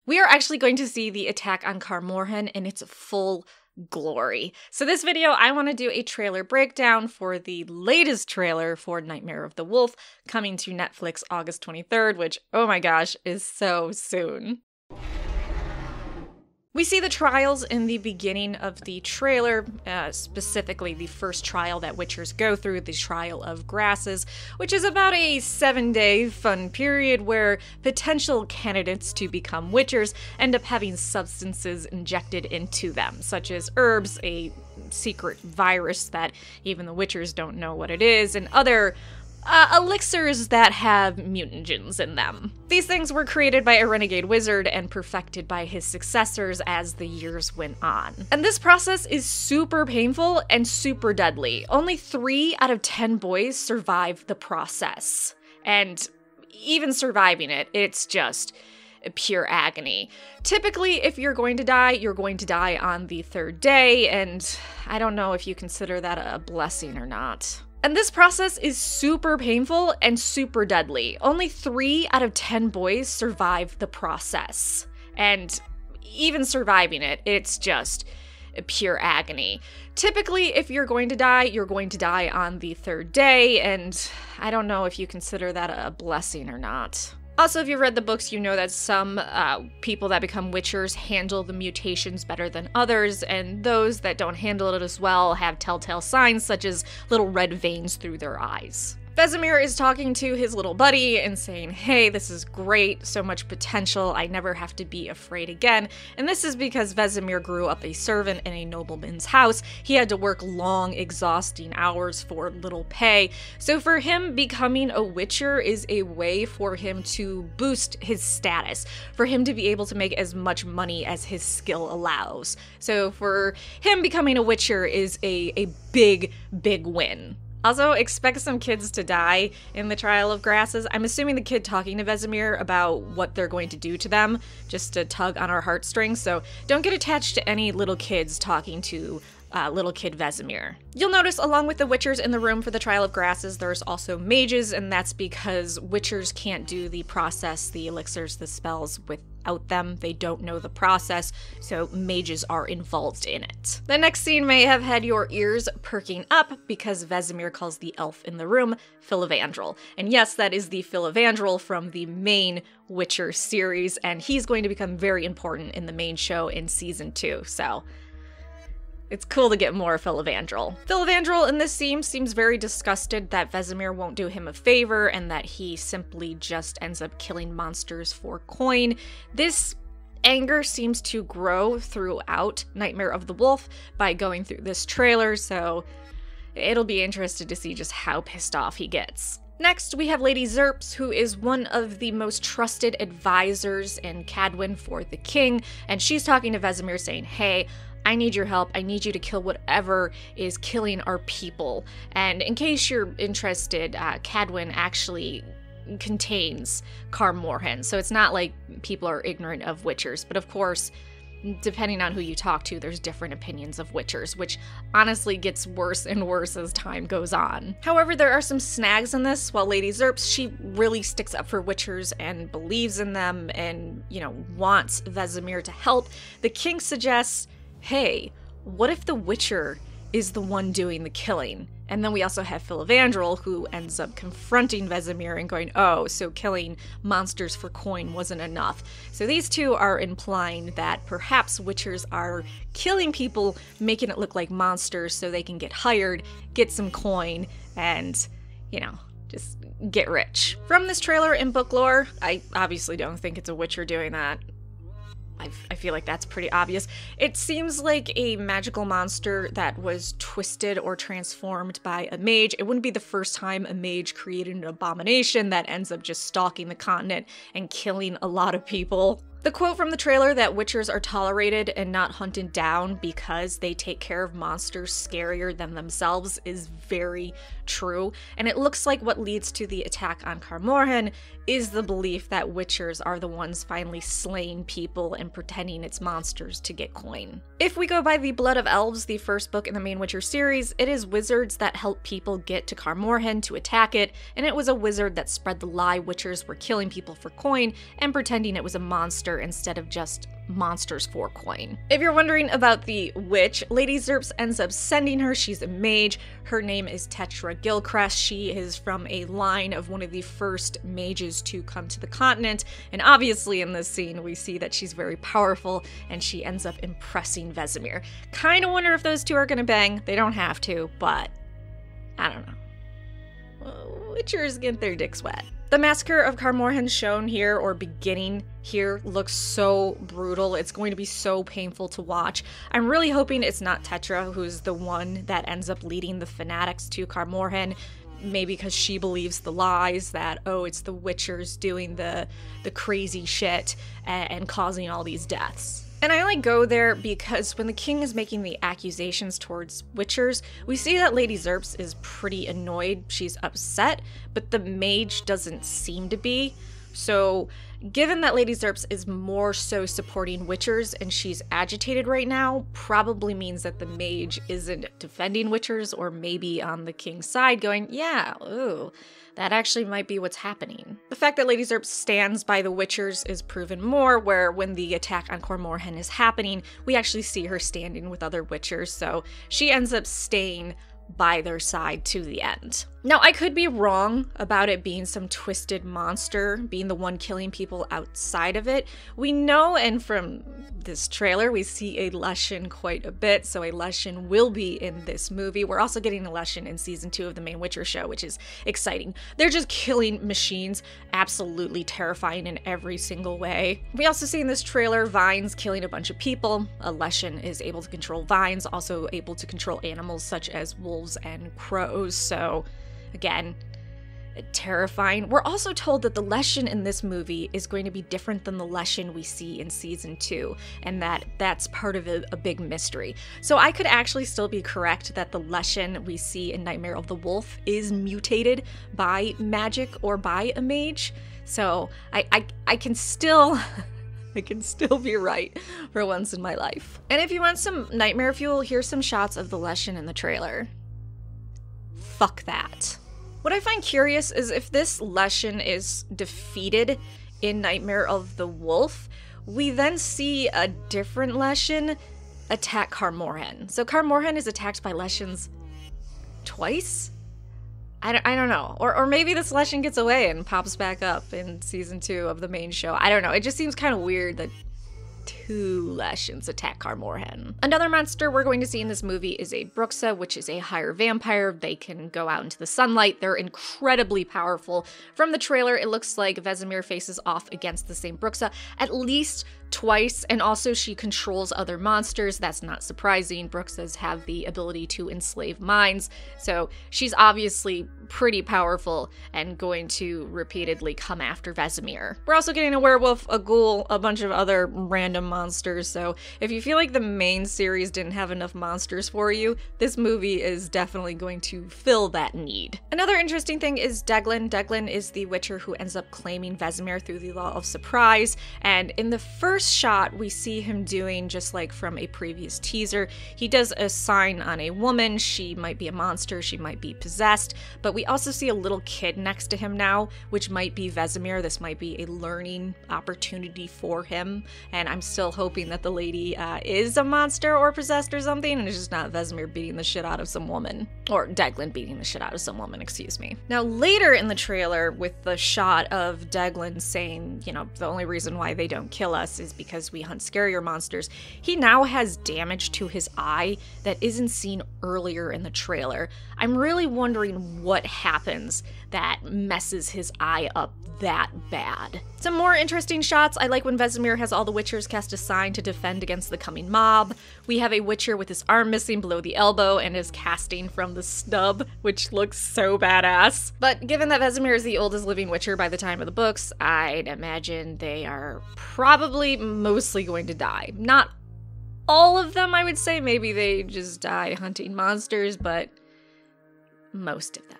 We are actually going to see the attack on Kaer Morhen in its full glory. So this video, I want to do a trailer breakdown for the latest trailer for Nightmare of the Wolf, coming to Netflix August 23rd, which, oh my gosh, is so soon. We see the trials in the beginning of the trailer, specifically the first trial that witchers go through, the trial of grasses, which is about a 7-day fun period where potential candidates to become witchers end up having substances injected into them, such as herbs, a secret virus that even the witchers don't know what it is, and other elixirs that have mutagens in them. These things were created by a renegade wizard and perfected by his successors as the years went on. And this process is super painful and super deadly. Only 3 out of 10 boys survive the process. And even surviving it, it's just pure agony. Typically, if you're going to die on the 3rd day, and I don't know if you consider that a blessing or not. And this process is super painful and super deadly. Only 3 out of 10 boys survive the process. And even surviving it, it's just pure agony. Typically, if you're going to die on the 3rd day, and I don't know if you consider that a blessing or not. Also, if you've read the books, you know that some people that become witchers handle the mutations better than others, and those that don't handle it as well have telltale signs such as little red veins through their eyes. Vesemir is talking to his little buddy and saying, hey, this is great, so much potential, I never have to be afraid again. And this is because Vesemir grew up a servant in a nobleman's house. He had to work long, exhausting hours for little pay. So for him, becoming a witcher is a way for him to boost his status, for him to be able to make as much money as his skill allows. So for him, becoming a witcher is a big, big win. Also, expect some kids to die in the Trial of Grasses. I'm assuming the kid talking to Vesemir about what they're going to do to them, just to tug on our heartstrings, so don't get attached to any little kids talking to little kid Vesemir. You'll notice along with the witchers in the room for the Trial of Grasses, there's also mages, and that's because witchers can't do the process, the elixirs, the spells without them. They don't know the process, so mages are involved in it. The next scene may have had your ears perking up because Vesemir calls the elf in the room 𝐿𝐴𝑽𝑎ndrel. And yes, that is the 𝐿𝐴𝑽𝑎ndrel from the main Witcher series, and he's going to become very important in the main show in season 2, so it's cool to get more 𝐿𝐴𝑽𝑎ndrel. 𝐿𝐴𝑽𝑎ndrel in this scene seems very disgusted that Vesemir won't do him a favor and that he simply just ends up killing monsters for coin. This anger seems to grow throughout Nightmare of the Wolf by going through this trailer, so it'll be interesting to see just how pissed off he gets. Next, we have Lady Zerps, who is one of the most trusted advisors in Cadwyn for the king, and she's talking to Vesemir saying, hey, I need your help. I need you to kill whatever is killing our people. And in case you're interested, Cadwyn actually contains Kaer Morhen, so it's not like people are ignorant of witchers. But of course, depending on who you talk to, there's different opinions of witchers, which honestly gets worse and worse as time goes on. However, there are some snags in this. While Lady Zerps, she really sticks up for witchers and believes in them and, you know, wants Vesemir to help, the king suggests, hey, what if the witcher is the one doing the killing? And then we also have 𝐿𝐴𝑽𝑎ndrel, who ends up confronting Vesemir and going, oh, so killing monsters for coin wasn't enough. So these two are implying that perhaps witchers are killing people, making it look like monsters so they can get hired, get some coin, and, you know, just get rich. From this trailer in book lore, I obviously don't think it's a witcher doing that. I feel like that's pretty obvious. It seems like a magical monster that was twisted or transformed by a mage. It wouldn't be the first time a mage created an abomination that ends up just stalking the continent and killing a lot of people. The quote from the trailer that witchers are tolerated and not hunted down because they take care of monsters scarier than themselves is very true, and it looks like what leads to the attack on Kaer Morhen is the belief that witchers are the ones finally slaying people and pretending it's monsters to get coin. If we go by the Blood of Elves, the first book in the main Witcher series, it is wizards that help people get to Kaer Morhen to attack it, and it was a wizard that spread the lie witchers were killing people for coin and pretending it was a monster monster instead of just monsters for coin. If you're wondering about the witch, Lady 𝒉𝒽 ends up sending her. She's a mage. Her name is 𝒿ℴ𝒽𝓃𝓃𝓎. She is from a line of one of the first mages to come to the continent, and obviously in this scene we see that she's very powerful and she ends up impressing Vesemir. Kind of wonder if those two are gonna bang. They don't have to, but I don't know. Witchers get their dicks wet. The massacre of Kaer Morhen shown here, or beginning here, looks so brutal. It's going to be so painful to watch. I'm really hoping it's not Tetra who's the one that ends up leading the fanatics to Kaer Morhen. Maybe because she believes the lies that, oh, it's the Witchers doing the crazy shit and causing all these deaths. And I only go there because when the king is making the accusations towards Witchers, we see that Lady 𝒉𝒽 is pretty annoyed. She's upset, but the mage doesn't seem to be. So given that Lady 𝒉𝒽 is more so supporting Witchers and she's agitated right now, probably means that the mage isn't defending Witchers, or maybe on the king's side going, yeah, ooh, that actually might be what's happening. The fact that Lady 𝒉𝒽 stands by the Witchers is proven more, where when the attack on Kaer Morhen is happening, we actually see her standing with other Witchers, so she ends up staying by their side to the end. Now, I could be wrong about it being some twisted monster, being the one killing people outside of it. We know, and from this trailer, we see 𝐿𝐴𝐴𝐻𝐿 quite a bit, so 𝐿𝐴𝐴𝐻𝐿 will be in this movie. We're also getting 𝐿𝐴𝐴𝐻𝐿 in season 2 of the main Witcher show, which is exciting. They're just killing machines, absolutely terrifying in every single way. We also see in this trailer vines killing a bunch of people. 𝐿𝐴𝐴𝐻𝐿 is able to control vines, also able to control animals such as wolves and crows, so again, terrifying. We're also told that the 𝐿𝐴𝐻𝐿 in this movie is going to be different than the 𝐿𝐴𝐻𝐿 we see in season 2, and that's part of a big mystery. So I could actually still be correct that the 𝐿𝐴𝐻𝐿 we see in Nightmare of the Wolf is mutated by magic or by a mage. So I can still I can still be right for once in my life. And if you want some nightmare fuel, here's some shots of the 𝐿𝐴𝐻𝐿 in the trailer. Fuck that. What I find curious is if this 𝐿𝐴𝐻𝐿 is defeated in Nightmare of the Wolf, we then see a different 𝐿𝐴𝐻𝐿 attack Kaer Morhen. So Kaer Morhen is attacked by 𝐿𝐴𝐻𝐿s twice? I don't know. Or maybe this 𝐿𝐴𝐻𝐿 gets away and pops back up in season 2 of the main show. I don't know. It just seems kind of weird that two 𝐿𝐴𝐻𝐿s attack Kaer Morhen. Another monster we're going to see in this movie is a 𝒉𝒽𝓚, which is a higher vampire. They can go out into the sunlight. They're incredibly powerful. From the trailer, it looks like Vesemir faces off against the same 𝒉𝒽𝓚 at least twice, and also she controls other monsters. That's not surprising. 𝒉𝒽𝓚s have the ability to enslave minds, so she's obviously pretty powerful and going to repeatedly come after Vesemir. We're also getting a werewolf, a ghoul, a bunch of other random monsters, so if you feel like the main series didn't have enough monsters for you, this movie is definitely going to fill that need. Another interesting thing is 𝒿∠ 𝒿∠ is the Witcher who ends up claiming Vesemir through the law of surprise, and in the first shot we see him doing, just like from a previous teaser, he does a sign on a woman. She might be a monster, she might be possessed, but we also see a little kid next to him now, which might be Vesemir. This might be a learning opportunity for him, and I'm still hoping that the lady is a monster or possessed or something, and it's just not Vesemir beating the shit out of some woman. Or 𝒿∠ beating the shit out of some woman, excuse me. Now later in the trailer, with the shot of 𝒿∠ saying, you know, the only reason why they don't kill us is because we hunt scarier monsters, he now has damage to his eye that isn't seen earlier in the trailer. I'm really wondering what happens that messes his eye up that bad. Some more interesting shots. I like when Vesemir has all the Witchers cast a sign to defend against the coming mob. We have a Witcher with his arm missing below the elbow and is casting from the stub, which looks so badass. But given that Vesemir is the oldest living Witcher by the time of the books, I'd imagine they are probably mostly going to die. Not all of them, I would say. Maybe they just die hunting monsters, but most of them.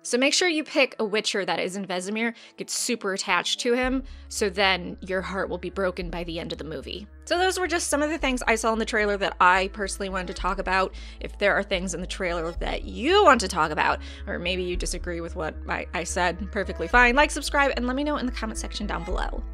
So make sure you pick a Witcher that isn't Vesemir, get super attached to him, so then your heart will be broken by the end of the movie. So those were just some of the things I saw in the trailer that I personally wanted to talk about. If there are things in the trailer that you want to talk about, or maybe you disagree with what I said, perfectly fine. Like, subscribe, and let me know in the comment section down below.